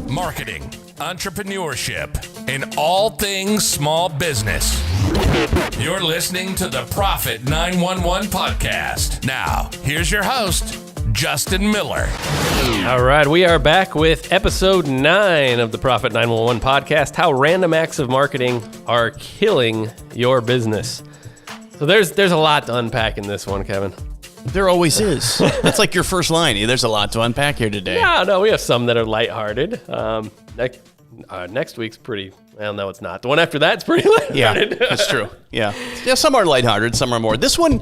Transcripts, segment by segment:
Marketing, entrepreneurship, and all things small business. You're listening to the Profit 911 podcast. Now, here's your host, Justin Miller. All right, we are back with episode 9 of the Profit 911 podcast, how random acts of marketing are killing your business. So there's a lot to unpack in this one, Kevin. There always is. That's like your first line. There's a lot to unpack here today. Yeah, no, we have some that are lighthearted. Next week's pretty, well, no, it's not. The one after that's pretty lighthearted. Yeah, that's true. Yeah, some are lighthearted, some are more. This one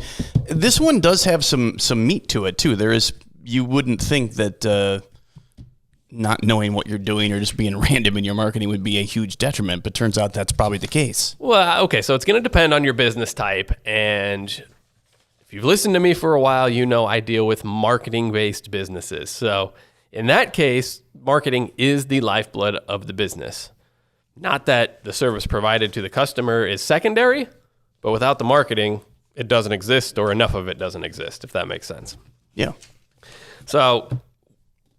does have some meat to it too. You wouldn't think that not knowing what you're doing or just being random in your marketing would be a huge detriment, but turns out that's probably the case. Well, okay, so it's going to depend on your business type, and if you've listened to me for a while, you know I deal with marketing-based businesses. So in that case, marketing is the lifeblood of the business. Not that the service provided to the customer is secondary, but without the marketing, it doesn't exist, or enough of it doesn't exist, if that makes sense. Yeah. So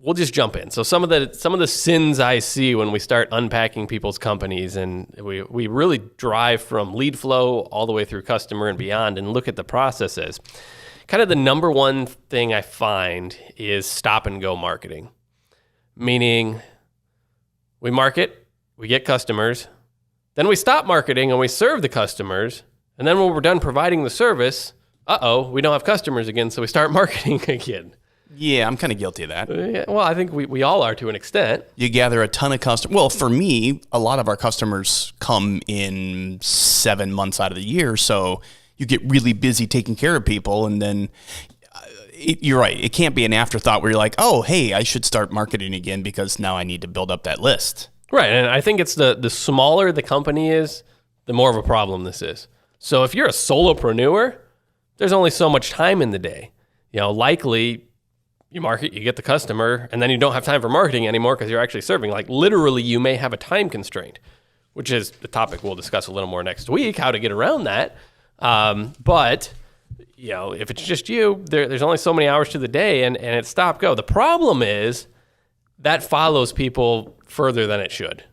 we'll just jump in. So some of the sins I see when we start unpacking people's companies, and we really drive from lead flow all the way through customer and beyond and look at the processes. Kind of the number one thing I find is stop and go marketing. Meaning we market, we get customers, then we stop marketing and we serve the customers, and then when we're done providing the service, we don't have customers again, so we start marketing again. Yeah, I'm kind of guilty of that. Yeah, well, I think we all are to an extent. You gather a ton of customers. Well, for me, a lot of our customers come in 7 months out of the year, so you get really busy taking care of people, and then you're right. It can't be an afterthought where you're like, oh, hey, I should start marketing again because now I need to build up that list. Right, and I think it's the smaller the company is, the more of a problem this is. So if you're a solopreneur, there's only so much time in the day. Likely you market, you get the customer, and then you don't have time for marketing anymore because you're actually serving. Like literally, you may have a time constraint, which is the topic we'll discuss a little more next week, how to get around that. But if it's just you, there's only so many hours to the day, and it's stop go. The problem is that follows people further than it should.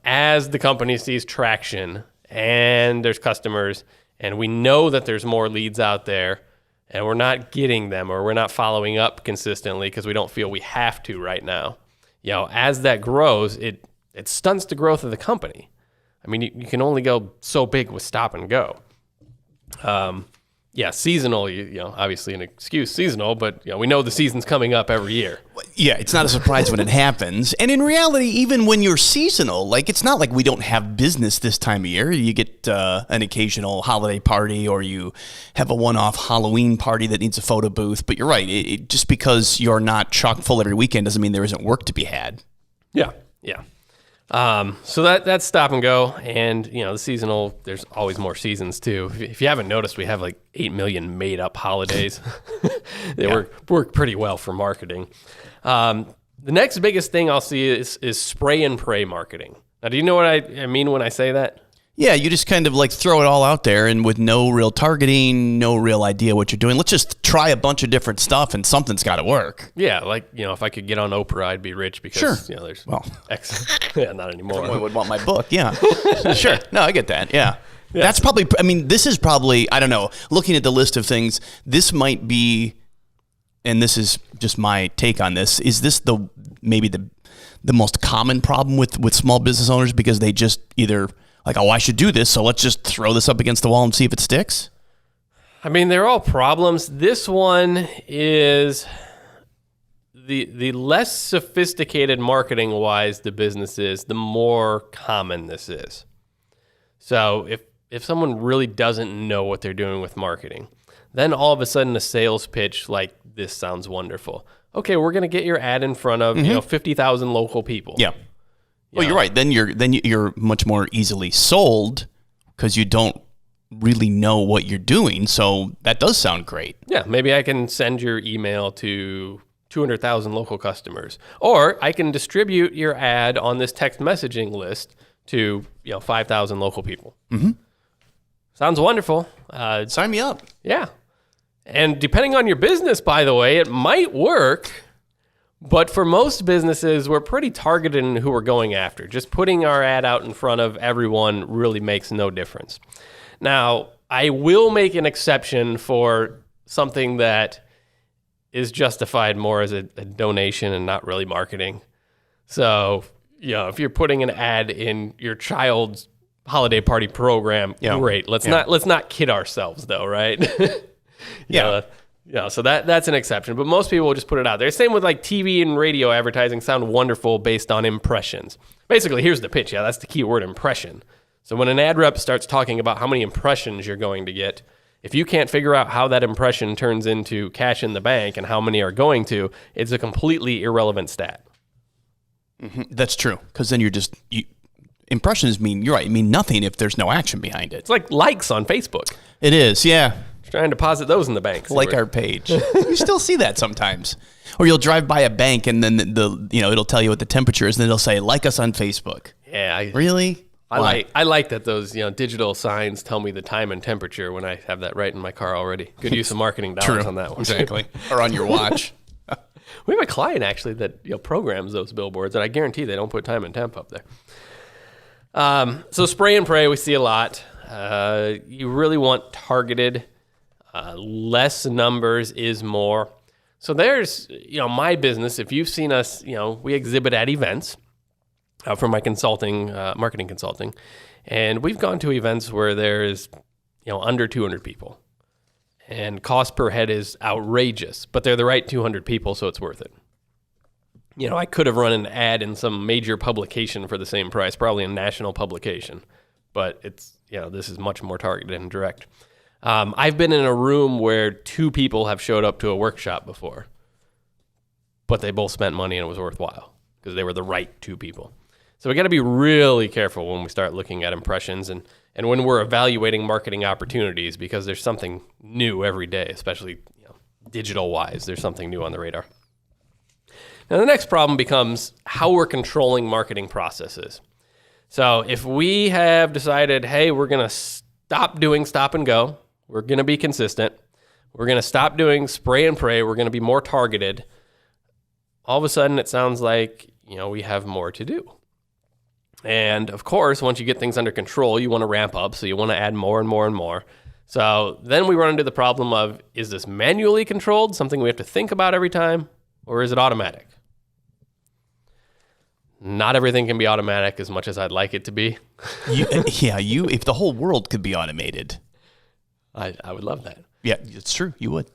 As the company sees traction and there's customers, and we know that there's more leads out there, and we're not getting them, or we're not following up consistently because we don't feel we have to right now. As that grows, it stunts the growth of the company. I mean, you can only go so big with stop and go. Seasonal, obviously an excuse, seasonal, but we know the season's coming up every year. Yeah, it's not a surprise when it happens. And in reality, even when you're seasonal, it's not like we don't have business this time of year. You get an occasional holiday party, or you have a one-off Halloween party that needs a photo booth. But you're right. Just because you're not chock full every weekend doesn't mean there isn't work to be had. Yeah. So that's stop and go, and the seasonal. There's always more seasons too. If you haven't noticed, we have like 8 million made up holidays. They work pretty well for marketing. The next biggest thing I'll see is spray and pray marketing. Now, do you know what I mean when I say that? Yeah, you just kind of throw it all out there, and with no real targeting, no real idea what you're doing. Let's just try a bunch of different stuff, and something's got to work. Yeah, if I could get on Oprah, I'd be rich because there's not anymore. Everyone would want my book. Yeah, sure. No, I get that. Yeah. That's probably. I mean, this is probably. I don't know. Looking at the list of things, this might be, and this is just my take on this. Is this maybe the most common problem with small business owners, because they just either I should do this, so let's just throw this up against the wall and see if it sticks? I mean, they're all problems. This one is the less sophisticated marketing-wise the business is, the more common this is. So if someone really doesn't know what they're doing with marketing, then all of a sudden a sales pitch like this sounds wonderful. Okay, we're going to get your ad in front of 50,000 local people. Yeah. Well, you're right. Then you're much more easily sold because you don't really know what you're doing. So that does sound great. Yeah, maybe I can send your email to 200,000 local customers, or I can distribute your ad on this text messaging list to 5,000 local people. Mm-hmm. Sounds wonderful. Sign me up. Yeah, and depending on your business, by the way, it might work. But for most businesses, we're pretty targeted in who we're going after. Just putting our ad out in front of everyone really makes no difference. Now, I will make an exception for something that is justified more as a donation and not really marketing. So, if you're putting an ad in your child's holiday party program, great. Let's not kid ourselves though, right? So that's an exception, but most people will just put it out there. Same with like TV and radio advertising sound wonderful based on impressions. Basically, here's the pitch. Yeah, that's the key word, impression. So when an ad rep starts talking about how many impressions you're going to get, if you can't figure out how that impression turns into cash in the bank and how many are going to, it's a completely irrelevant stat. Mm-hmm. That's true, because then impressions mean, you're right, mean nothing if there's no action behind it. It's like likes on Facebook. It is, yeah. Trying to deposit those in the bank. Like our page. You still see that sometimes. Or you'll drive by a bank and then it'll tell you what the temperature is and then it'll say, like us on Facebook. Yeah. Really? I like that those digital signs tell me the time and temperature when I have that right in my car already. Good use of marketing dollars on that one. Exactly. Or on your watch. We have a client actually that programs those billboards, and I guarantee they don't put time and temp up there. So spray and pray we see a lot. You really want targeted. Less numbers is more. So there's, my business. If you've seen us, we exhibit at events for my marketing consulting, and we've gone to events where there's, under 200 people, and cost per head is outrageous, but they're the right 200 people, so it's worth it. I could have run an ad in some major publication for the same price, probably a national publication, but it's, this is much more targeted and direct. I've been in a room where 2 people have showed up to a workshop before, but they both spent money and it was worthwhile because they were the right 2 people. So we got to be really careful when we start looking at impressions and when we're evaluating marketing opportunities, because there's something new every day, especially digital-wise. There's something new on the radar. Now the next problem becomes how we're controlling marketing processes. So if we have decided, hey, we're going to stop doing stop and go, we're going to be consistent. We're going to stop doing spray and pray. We're going to be more targeted. All of a sudden, it sounds like, we have more to do. And of course, once you get things under control, you want to ramp up. So you want to add more and more and more. So then we run into the problem of, is this manually controlled, something we have to think about every time, or is it automatic? Not everything can be automatic as much as I'd like it to be. If the whole world could be automated. I would love that. Yeah, it's true. You would.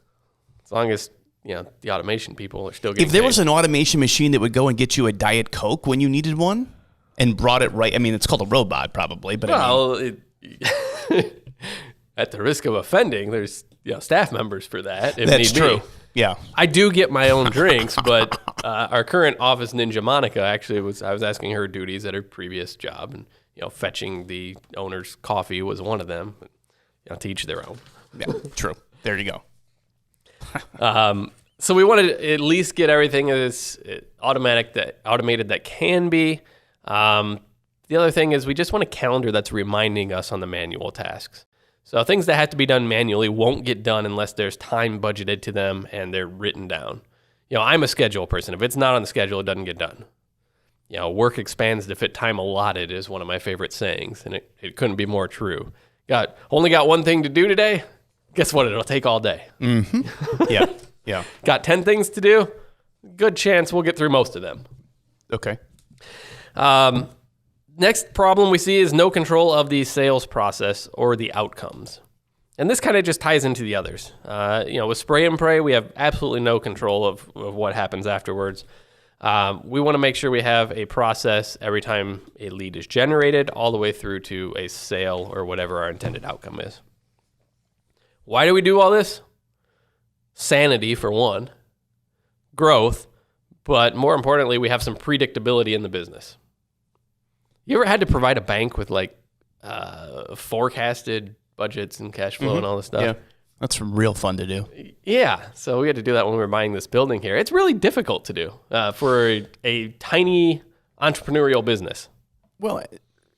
As long as, the automation people are still getting If there paid. was an automation machine that would go and get you a Diet Coke when you needed one and brought it right, it's called a robot probably, but at the risk of offending, there's staff members for that. If that's need true. Be. Yeah. I do get my own drinks, but our current office ninja, Monica, actually I was asking her duties at her previous job, and fetching the owner's coffee was one of them. To each their own. Yeah, true. There you go. So we want to at least get everything as automated that can be. The other thing is we just want a calendar that's reminding us on the manual tasks. So things that have to be done manually won't get done unless there's time budgeted to them and they're written down. I'm a schedule person. If it's not on the schedule, it doesn't get done. Work expands to fit time allotted is one of my favorite sayings, and it couldn't be more true. Only got one thing to do today? Guess what? It'll take all day. Mm-hmm. Yeah. Got 10 things to do? Good chance we'll get through most of them. Okay. Next problem we see is no control of the sales process or the outcomes. And this kind of just ties into the others. With spray and pray, we have absolutely no control of what happens afterwards. We want to make sure we have a process every time a lead is generated all the way through to a sale or whatever our intended outcome is. Why do we do all this? Sanity, for one. Growth. But more importantly, we have some predictability in the business. You ever had to provide a bank with forecasted budgets and cash flow and all this stuff? Yeah. That's real fun to do. Yeah, so we had to do that when we were buying this building here. It's really difficult to do for a tiny entrepreneurial business. Well,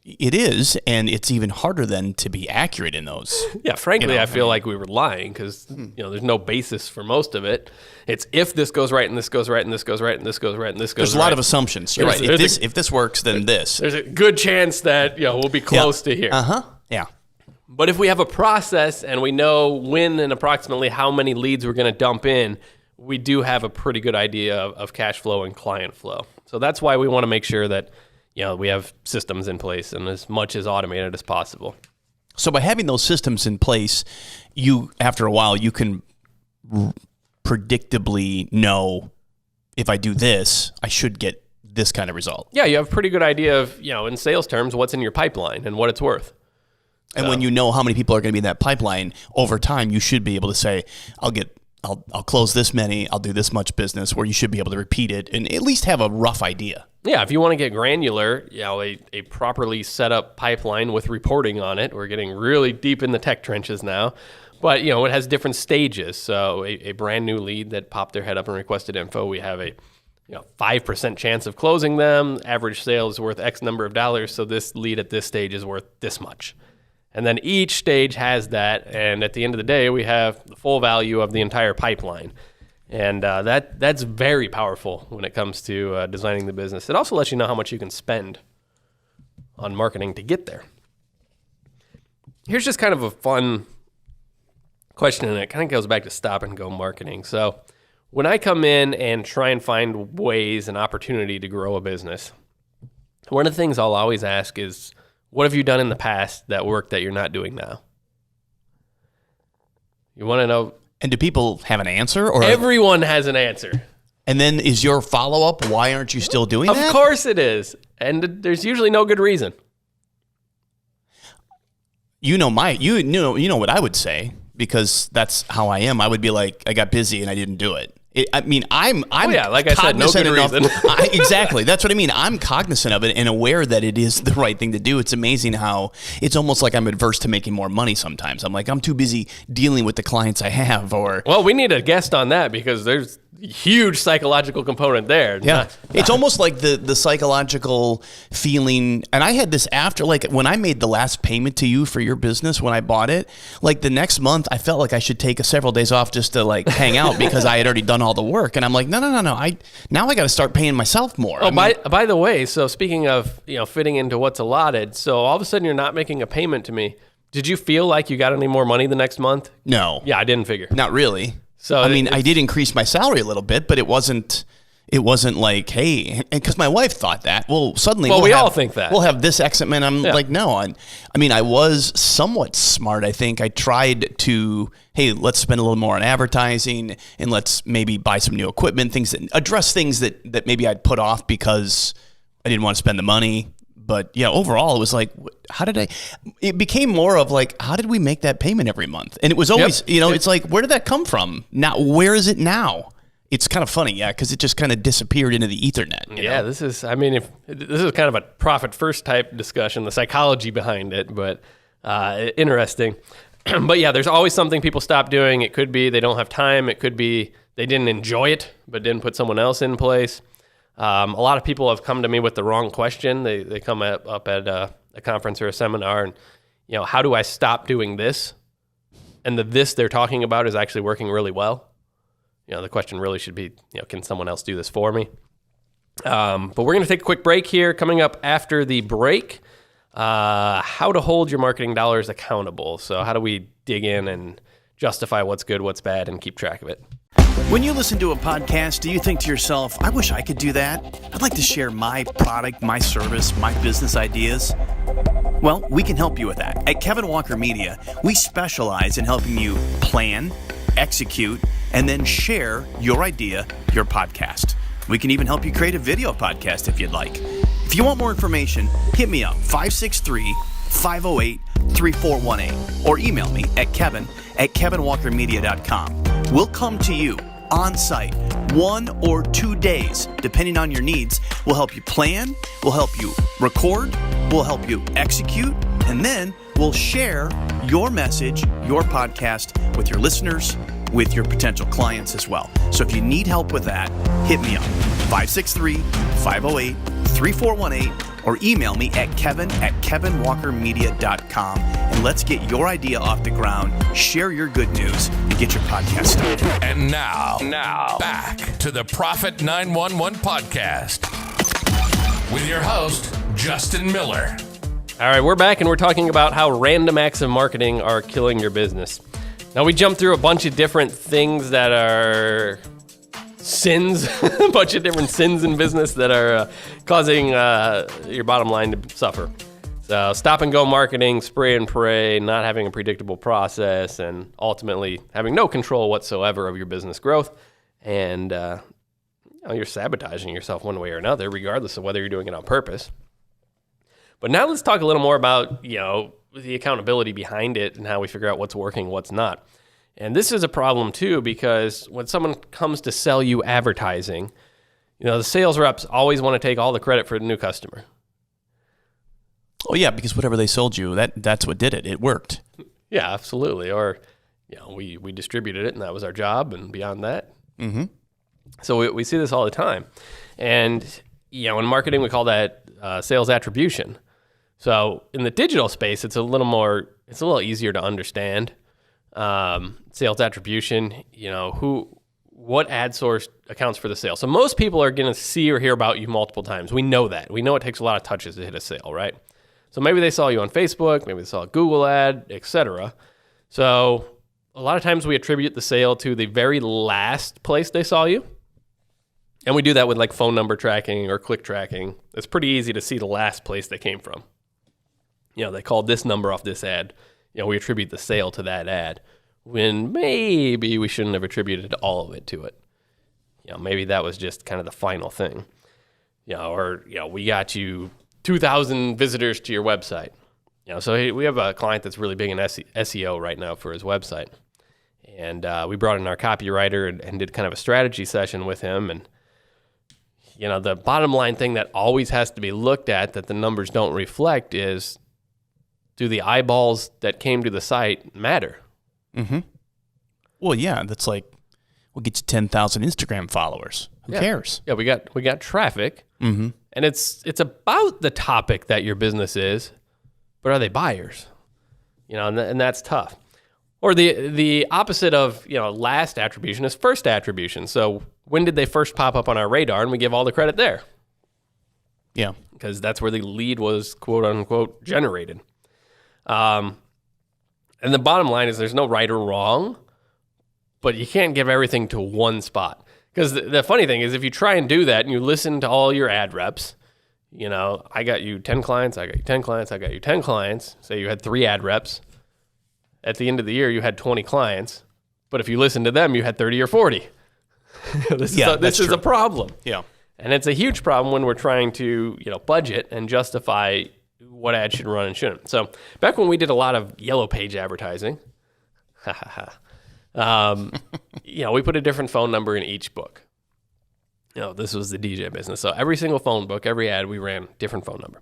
It is, and it's even harder then to be accurate in those. Yeah, frankly, I feel like we were lying because there's no basis for most of it. It's if this goes right and this goes right and this goes right and this goes right and this goes right. There's a lot of assumptions. You're right. If this works, then this. There's a good chance that we'll be close to here. Yeah. But if we have a process and we know when and approximately how many leads we're going to dump in, we do have a pretty good idea of cash flow and client flow. So that's why we want to make sure that we have systems in place and as much as automated as possible. So by having those systems in place, after a while, you can predictably know if I do this, I should get this kind of result. Yeah, you have a pretty good idea of, in sales terms, what's in your pipeline and what it's worth. And when you know how many people are going to be in that pipeline over time, you should be able to say, I'll close this many, I'll do this much business, where you should be able to repeat it and at least have a rough idea. Yeah, if you want to get granular, a properly set up pipeline with reporting on it. We're getting really deep in the tech trenches now. But, it has different stages. So a brand new lead that popped their head up and requested info, we have a 5% chance of closing them. Average sale is worth X number of dollars. So this lead at this stage is worth this much. And then each stage has that. And at the end of the day, we have the full value of the entire pipeline. And that's very powerful when it comes to designing the business. It also lets you know how much you can spend on marketing to get there. Here's just kind of a fun question, and it kind of goes back to stop and go marketing. So when I come in and try and find ways and opportunity to grow a business, one of the things I'll always ask is, what have you done in the past that worked that you're not doing now? You want to know? And do people have an answer? Or everyone has an answer. And then is your follow-up, why aren't you still doing that? Of course it is. And there's usually no good reason. You know what I would say, because that's how I am. I would be like, I got busy and I didn't do it. I'm like I said, no good reason. Exactly. That's what I mean. I'm cognizant of it and aware that it is the right thing to do. It's amazing how it's almost like I'm adverse to making more money sometimes. I'm like, I'm too busy dealing with the clients I have. Well, we need a guest on that because there's a huge psychological component there. Yeah. It's almost like the psychological feeling. And I had this after, like when I made the last payment to you for your business, when I bought it, like the next month, I felt like I should take several days off just to like hang out because I had already done all the work. And I'm like, no. I got to start paying myself more. Oh, by the way, so speaking of, fitting into what's allotted, so all of a sudden you're not making a payment to me. Did you feel like you got any more money the next month? No. Yeah, I didn't figure. Not really. So I did increase my salary a little bit, but it wasn't like, hey, because my wife thought that. Well, suddenly we all think that. We'll have this X amount. I'm like, no. I was somewhat smart, I think. I tried to, hey, let's spend a little more on advertising and let's maybe buy some new equipment, address things that maybe I'd put off because I didn't want to spend the money. But yeah, overall, it was like, it became more of like, how did we make that payment every monmonth? And it was always, it's like, where did that come from? Now, where is it now? It's kind of funny, because it just kind of disappeared into the Ethernet. Yeah, this is kind of a profit first type discussion, the psychology behind it, but interesting. But yeah, there's always something people stop doing. It could be they don't have time. It could be they didn't enjoy it, but didn't put someone else in place. A lot of people have come to me with the wrong question. They come up at a conference or a seminar and, how do I stop doing this? And this they're talking about is actually working really well. The question really should be, can someone else do this for me? But we're going to take a quick break here. Coming up after the break, how to hold your marketing dollars accountable. So how do we dig in and justify what's good, what's bad, and keep track of it? When you listen to a podcast, do you think to yourself, I wish I could do that? I'd like to share my product, my service, my business ideas. Well, we can help you with that. At Kevin Walker Media, we specialize in helping you plan, execute, and then share your idea, your podcast. We can even help you create a video podcast if you'd like. If you want more information, hit me up, 563-508-3418, or email me at kevin@kevinwalkermedia.com. We'll come to you on site 1 or 2 days, depending on your needs. We'll help you plan, we'll help you record, we'll help you execute, and then we'll share your message, your podcast with your listeners, with your potential clients as well. So if you need help with that, hit me up, 563-508-3418, or email me at kevin@kevinwalkermedia.com, and let's get your idea off the ground, share your good news, and get your podcast started. And now back to the Profit 911 podcast with your host, Justin Miller. All right, we're back and we're talking about how random acts of marketing are killing your business. Now, we jumped through a bunch of different things that are sins, a bunch of different sins in business that are causing your bottom line to suffer. So stop and go marketing, spray and pray, not having a predictable process, and ultimately having no control whatsoever of your business growth. And you're sabotaging yourself one way or another, regardless of whether you're doing it on purpose. But now let's talk a little more about, the accountability behind it and how we figure out what's working, what's not. And this is a problem too, because when someone comes to sell you advertising, the sales reps always want to take all the credit for the new customer. Oh yeah, because whatever they sold you, that's what did it. It worked. Yeah, absolutely. Or, we distributed it and that was our job, and beyond that. Mm-hmm. So we see this all the time. And, in marketing, we call that sales attribution. So in the digital space, it's a little easier to understand. Sales attribution, what ad source accounts for the sale. So most people are going to see or hear about you multiple times. We know that. We know it takes a lot of touches to hit a sale, right? So maybe they saw you on Facebook, maybe they saw a Google ad, etc. So a lot of times we attribute the sale to the very last place they saw you. And we do that with like phone number tracking or click tracking. It's pretty easy to see the last place they came from. They called this number off this ad. We attribute the sale to that ad, when maybe we shouldn't have attributed all of it to it. Maybe that was just kind of the final thing. We got you 2,000 visitors to your website. So we have a client that's really big in SEO right now for his website. And we brought in our copywriter and did kind of a strategy session with him. And, the bottom line thing that always has to be looked at that the numbers don't reflect is, do the eyeballs that came to the site matter? Mm-hmm. Well, yeah, that's like, we'll get you 10,000 Instagram followers. Who cares? Yeah, we got traffic, mm-hmm. and it's about the topic that your business is, but are they buyers? And that's tough. Or the opposite of last attribution is first attribution. So when did they first pop up on our radar? And we give all the credit there. Yeah, because that's where the lead was quote unquote generated. And the bottom line is there's no right or wrong, but you can't give everything to one spot. Because the funny thing is, if you try and do that and you listen to all your ad reps, I got you 10 clients, I got you 10 clients, I got you 10 clients. Say you had 3 ad reps. At the end of the year, you had 20 clients. But if you listen to them, you had 30 or 40. This is a problem. Yeah. And it's a huge problem when we're trying to, budget and justify what ads should run and shouldn't. So back when we did a lot of yellow page advertising, we put a different phone number in each book. This was the DJ business. So every single phone book, every ad, we ran different phone number.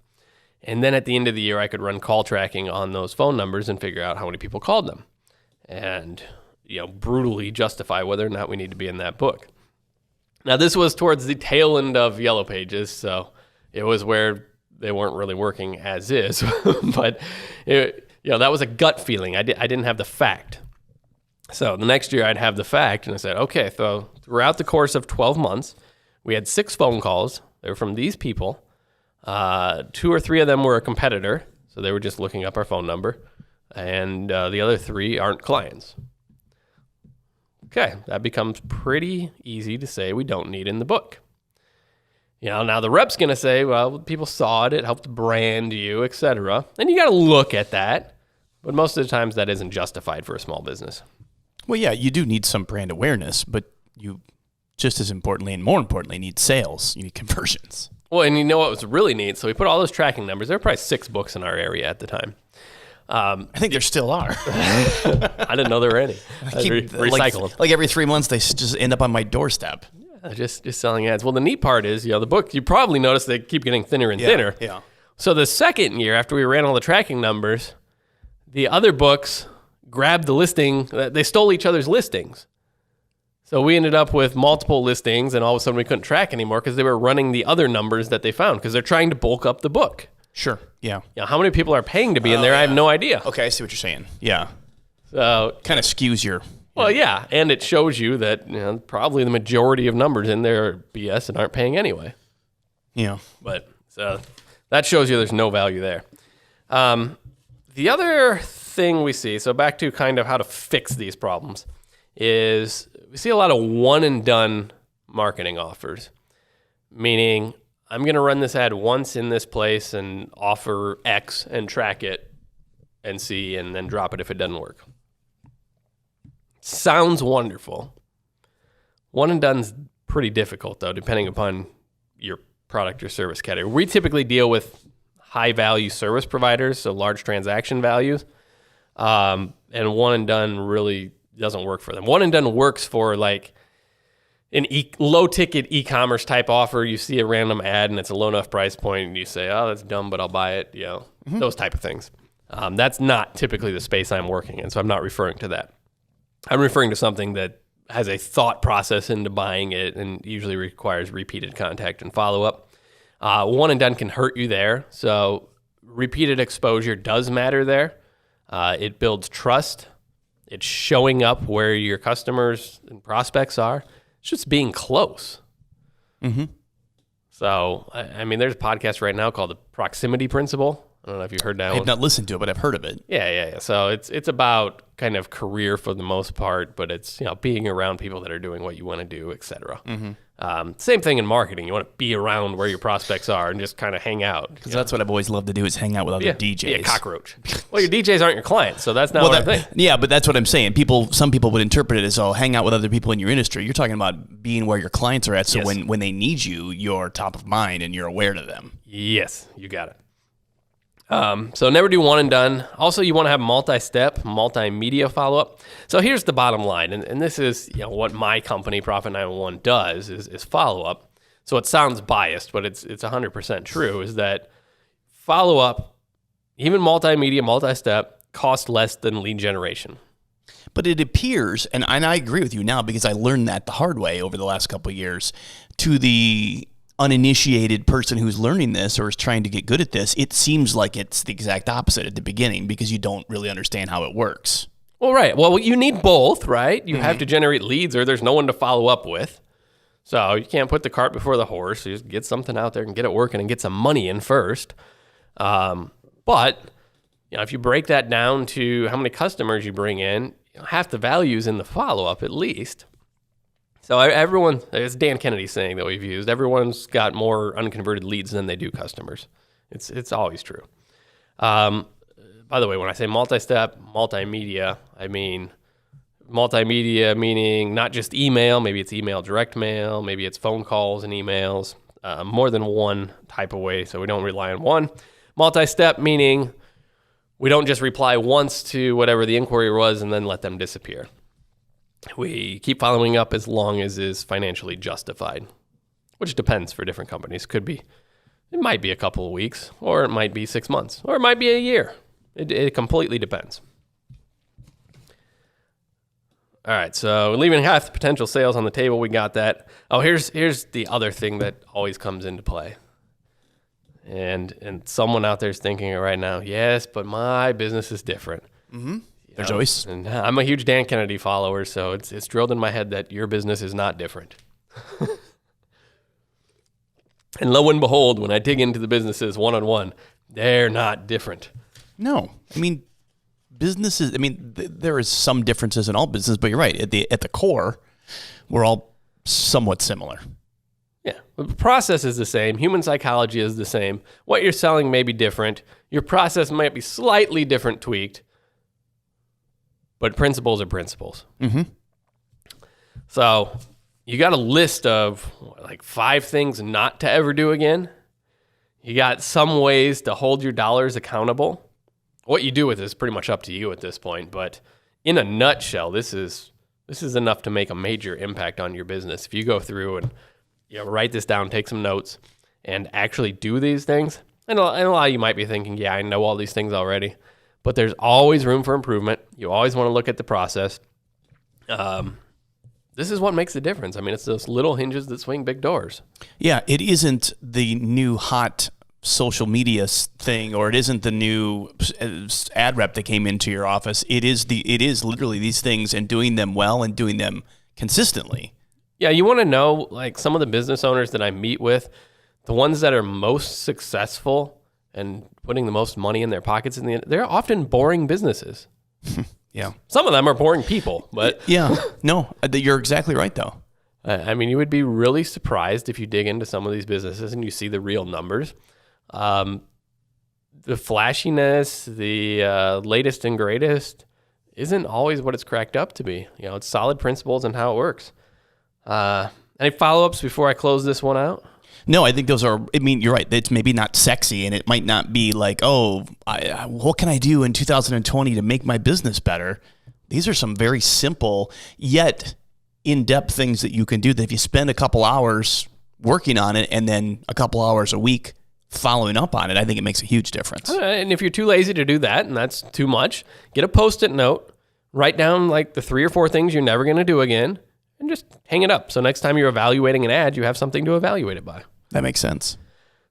And then at the end of the year, I could run call tracking on those phone numbers and figure out how many people called them. And, brutally justify whether or not we need to be in that book. Now, this was towards the tail end of Yellow Pages, so it was where they weren't really working as is. But, that was a gut feeling. I didn't have the fact. So the next year, I'd have the fact, and I said, okay, so throughout the course of 12 months, we had 6 phone calls. They were from these people. 2 or 3 of them were a competitor, so they were just looking up our phone number. And the other 3 aren't clients. Okay, that becomes pretty easy to say we don't need in the book. Now the rep's going to say, well, people saw it helped brand you, etc. And you got to look at that. But most of the times that isn't justified for a small business. Well, yeah, you do need some brand awareness, but you just as importantly and more importantly need sales. You need conversions. Well, and what was really neat? So we put all those tracking numbers. There were probably 6 books in our area at the time. I think there still are. I didn't know there were any. Recycle them. Like every 3 months, they just end up on my doorstep. Yeah, just selling ads. Well, the neat part is, the book, you probably noticed they keep getting thinner and thinner. Yeah. So the second year, after we ran all the tracking numbers, the other books grabbed the listing. They stole each other's listings. So we ended up with multiple listings, and all of a sudden we couldn't track anymore because they were running the other numbers that they found because they're trying to bulk up the book. Sure. Yeah. How many people are paying to be in there? I have no idea. Okay, I see what you're saying. Yeah. So Kind of skews your... Well, yeah, and it shows you that probably the majority of numbers in there are BS and aren't paying anyway. Yeah. But so that shows you there's no value there. The other thing we see, so back to kind of how to fix these problems, is we see a lot of one-and-done marketing offers, meaning I'm going to run this ad once in this place and offer X and track it and see and then drop it if it doesn't work. Sounds wonderful. One and done's pretty difficult, though, depending upon your product or service category. We typically deal with high-value service providers, so large transaction values, and one and done really doesn't work for them. One and done works for like an low-ticket e-commerce type offer. You see a random ad and it's a low enough price point, and you say, "Oh, that's dumb, but I'll buy it." Those type of things. That's not typically the space I'm working in, so I'm not referring to that. I'm referring to something that has a thought process into buying it and usually requires repeated contact and follow-up. One and done can hurt you there, so repeated exposure does matter there. It builds trust. It's showing up where your customers and prospects are. It's just being close. Mm-hmm. So, I mean, there's a podcast right now called The Proximity Principle. I don't know if you've heard that I one. have not listened to it, but I've heard of it. Yeah. So it's about kind of career for the most part, but it's being around people that are doing what you want to do, et cetera. Mm-hmm. Same thing in marketing. You want to be around where your prospects are and just kind of hang out. Because that's what I've always loved to do is hang out with other DJs. Yeah, cockroach. Well, your DJs aren't your clients, so that's not what I'm thinking. Yeah, but that's what I'm saying. Some people would interpret it as, hang out with other people in your industry. You're talking about being where your clients are at, so Yes. when they need you, you're top of mind and you're aware to them. Yes, you got it. So never do one and done. Also, you want to have multi-step, multimedia follow-up. So here's the bottom line, and this is what my company, Profit 911, does is follow-up. So it sounds biased, but it's 100% true, is that follow-up, even multimedia, multi-step, costs less than lead generation. But it appears, and I agree with you now because I learned that the hard way over the last couple of years, to the uninitiated person who's learning this or is trying to get good at this, it seems like it's the exact opposite at the beginning because you don't really understand how it works. Well, right. Well, you need both, right? You have to generate leads or there's no one to follow up with. So you can't put the cart before the horse. You just get something out there and get it working and get some money in first. But if you break that down to how many customers you bring in, half the value's in the follow-up at least. So everyone, it's Dan Kennedy's saying that we've used, everyone's got more unconverted leads than they do customers. It's always true. By the way, when I say multi-step, multimedia, I mean multimedia meaning not just email, maybe it's email direct mail, maybe it's phone calls and emails, more than one type of way, so we don't rely on one. Multi-step meaning we don't just reply once to whatever the inquiry was and then let them disappear. We keep following up as long as is financially justified, which depends for different companies. It might be a couple of weeks, or it might be 6 months, or it might be a year. It completely depends. All right, so leaving half the potential sales on the table, we got that. Oh, here's the other thing that always comes into play. And someone out there is thinking it right now, yes, but my business is different. Mm-hmm. There's always. And I'm a huge Dan Kennedy follower, so it's drilled in my head that your business is not different. And lo and behold, when I dig into the businesses one-on-one, they're not different. No. I mean, businesses, there is some differences in all business, but you're right. At the core, we're all somewhat similar. Yeah. The process is the same. Human psychology is the same. What you're selling may be different. Your process might be slightly different, tweaked. But principles are principles. Mm-hmm. So you got a list of 5 things not to ever do again. You got some ways to hold your dollars accountable. What you do with it is pretty much up to you at this point. But in a nutshell, this is enough to make a major impact on your business. If you go through and write this down, take some notes, and actually do these things. And a lot of you might be thinking, yeah, I know all these things already. But there's always room for improvement. You always want to look at the process. this is what makes the difference. I mean, it's those little hinges that swing big doors. Yeah, it isn't the new hot social media thing, or it isn't the new ad rep that came into your office. It is literally these things, and doing them well and doing them consistently. Yeah, you want to know, like, some of the business owners that I meet with, the ones that are most successful and putting the most money in their pockets, they're often boring businesses. Yeah. Some of them are boring people, but... Yeah. No, you're exactly right, though. I mean, you would be really surprised if you dig into some of these businesses and you see the real numbers. The flashiness, the latest and greatest isn't always what it's cracked up to be. You know, it's solid principles and how it works. Any follow-ups before I close this one out? No, I think those are, I mean, you're right. It's maybe not sexy, and it might not be like, oh, what can I do in 2020 to make my business better? These are some very simple, yet in-depth things that you can do that if you spend a couple hours working on it and then a couple hours a week following up on it, I think it makes a huge difference. And if you're too lazy to do that, and that's too much, get a Post-it note, write down like the 3 or 4 things you're never going to do again, and just hang it up. So next time you're evaluating an ad, you have something to evaluate it by. That makes sense.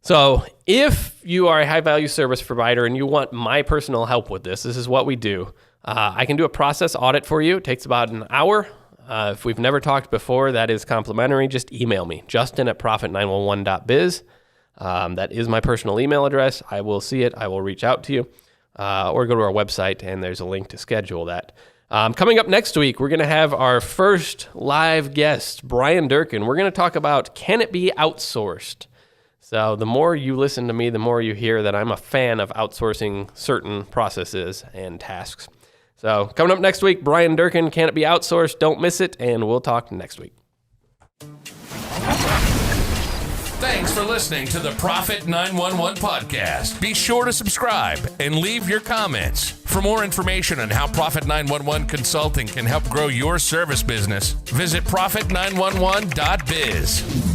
So if you are a high-value service provider and you want my personal help with this is what we do. I can do a process audit for you. It takes about an hour. If we've never talked before, that is complimentary. Just email me, justin@profit911.biz. That is my personal email address. I will see it. I will reach out to you. Or go to our website, and there's a link to schedule that. Coming up next week, we're going to have our first live guest, Brian Durkin. We're going to talk about, can it be outsourced? So the more you listen to me, the more you hear that I'm a fan of outsourcing certain processes and tasks. So coming up next week, Brian Durkin, can it be outsourced? Don't miss it, and we'll talk next week. Thanks for listening to the Profit 911 podcast. Be sure to subscribe and leave your comments. For more information on how Profit 911 Consulting can help grow your service business, visit profit911.biz.